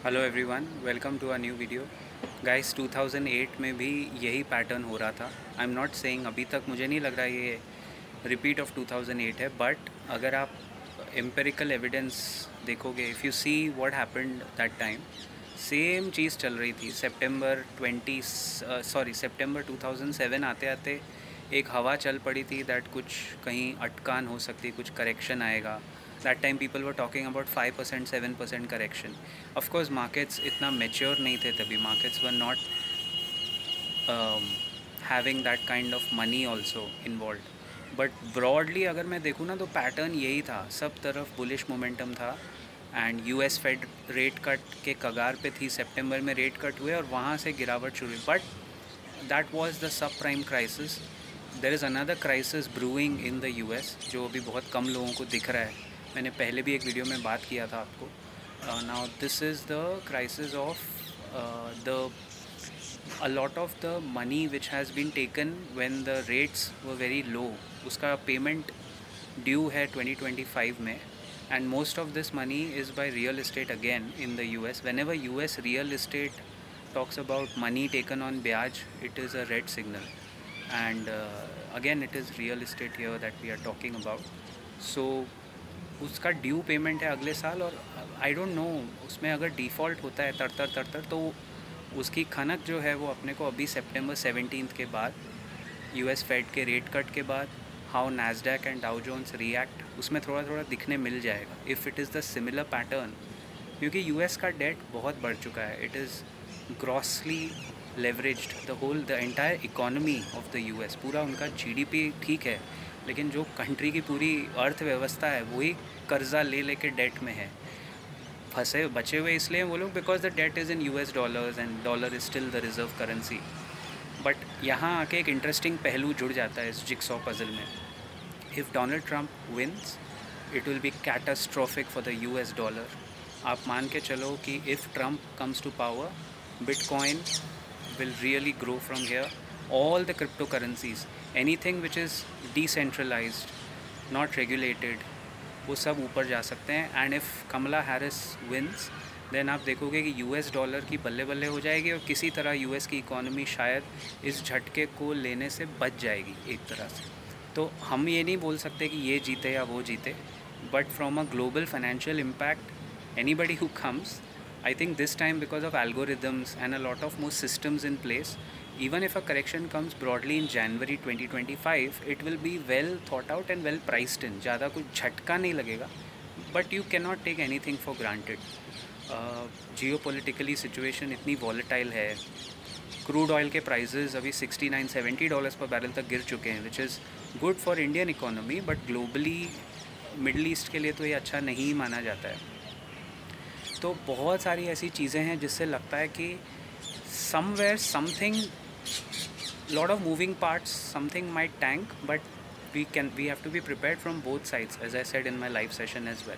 Hello everyone, welcome to a new video. Guys 2008 में भी यही पैटर्न हो रहा था। आई एम नॉट सेइंग अभी तक मुझे नहीं लग रहा ये रिपीट ऑफ 2008 है, बट अगर आप एम्पेरिकल एविडेंस देखोगे, if you see what happened that time, same चीज़ चल रही थी। सितंबर 2007 आते आते एक हवा चल पड़ी थी दैट कुछ कहीं अटकान हो सकती, कुछ करेक्शन आएगा। That time people were talking about 5% 7% correction. Of course markets इतना मेच्योर नहीं थे तभी, markets were not having that kind of money also involve. But broadly अगर मैं देखूँ ना तो पैटर्न यही था, सब तरफ बुलिश मोमेंटम था। And US Fed rate cut के कगार पे थी, सितंबर में रेट कट हुए और वहाँ से गिरावट शुरू हुई। But that was the subprime crisis. There is another crisis brewing in the US जो अभी बहुत कम लोगों को दिख रहा है। मैंने पहले भी एक वीडियो में बात किया था आपको। Now this is the crisis of the a lot of the money which has been taken when the rates were very low, उसका payment due है 2025 में। and most of this money is by real estate again in the US. Whenever US real estate talks about money taken on ब्याज, it is a red signal. and again it is real estate here that we are talking about. so उसका due payment है अगले साल, और I don't know उसमें अगर default होता है तर तो उसकी खनक जो है वो अपने को अभी सितंबर 17 के बाद, यूएस फेड के रेट कट के बाद, how Nasdaq and Dow Jones react, उसमें थोड़ा थोड़ा दिखने मिल जाएगा if it is the similar pattern. क्योंकि यूएस का डेट बहुत बढ़ चुका है, it is grossly leveraged, the entire economy of the US, पूरा उनका जीडीपी ठीक है, लेकिन जो कंट्री की पूरी अर्थव्यवस्था है वही कर्जा ले लेके डेट में है, फंसे बचे हुए इसलिए वो लोग, because the debt is in US dollars and dollar is still the reserve currency. But यहाँ आके एक इंटरेस्टिंग पहलू जुड़ जाता है इस जिक्सॉ पजल में। If Donald Trump wins, it will be catastrophic for the US dollar. आप मान के चलो कि if Trump comes to power, bitcoin will really grow from here. All the cryptocurrencies, anything which is decentralized, not regulated, वो सब ऊपर जा सकते हैं। And if Kamala Harris wins, then आप देखोगे कि यूएस डॉलर की बल्ले बल्ले हो जाएगी और किसी तरह यूएस की इकोनॉमी शायद इस झटके को लेने से बच जाएगी एक तरह से। तो हम ये नहीं बोल सकते कि ये जीते या वो जीते, but from a global financial impact, anybody who comes, I think this time, because of algorithms and a lot of more systems in place, even if a correction comes broadly in January 2025, it will be well thought out and well priced in. ज़्यादा कुछ झटका नहीं लगेगा, but you cannot take anything for granted. Geopolitically situation इतनी volatile है, crude oil के prices अभी $69-70 पर बैरल तक गिर चुके हैं, which is good for Indian economy, but globally middle east के लिए तो ये अच्छा नहीं माना जाता है। तो बहुत सारी ऐसी चीज़ें हैं जिससे लगता है कि somewhere something, lot of moving parts, something might tank, but we have to be prepared from both sides, as I said in my live session as well.